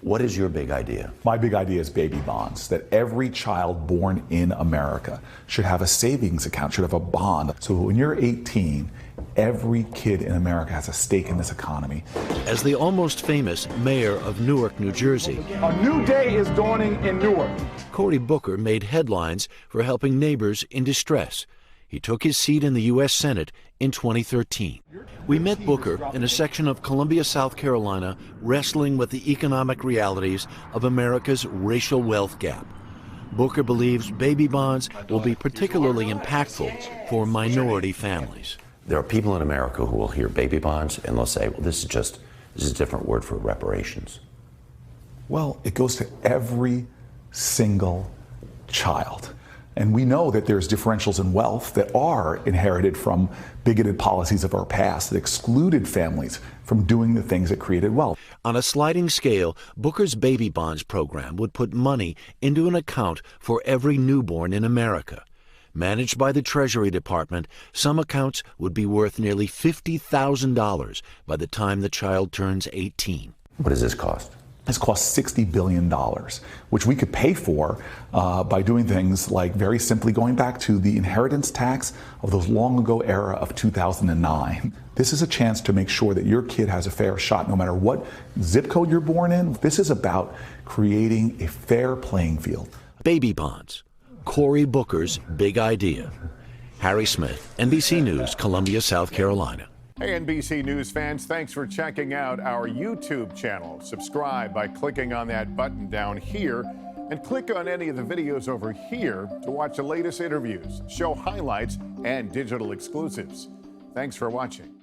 What is your big idea? My big idea is baby bonds, that every child born in America should have a savings account, should have a bond. So when you're 18, every kid in America has a stake in this economy. As the almost famous mayor of Newark, New Jersey, A new day is dawning in Newark. Cory Booker made headlines for helping neighbors in distress. He took his seat in the U.S. Senate in 2013. We met Booker in a section of Columbia, South Carolina, wrestling with the economic realities of America's racial wealth gap. Booker believes baby bonds will be particularly impactful for minority families. There are people in America who will hear baby bonds and they'll say, well, this is a different word for reparations. Well, it goes to every single child. And we know that there's differentials in wealth that are inherited from bigoted policies of our past that excluded families from doing the things that created wealth. On a sliding scale, Booker's Baby Bonds program would put money into an account for every newborn in America. Managed by the Treasury Department, some accounts would be worth nearly $50,000 by the time the child turns 18. What does this cost? This costs $60 billion, which we could pay for by doing things like very simply going back to the inheritance tax of those long ago era of 2009. This is a chance to make sure that your kid has a fair shot no matter what zip code you're born in. This is about creating a fair playing field. Baby bonds, Cory Booker's big idea. Harry Smith, NBC News, Columbia, South Carolina. Hey, NBC News fans, thanks for checking out our YouTube channel. Subscribe by clicking on that button down here and click on any of the videos over here to watch the latest interviews, show highlights, and digital exclusives. Thanks for watching.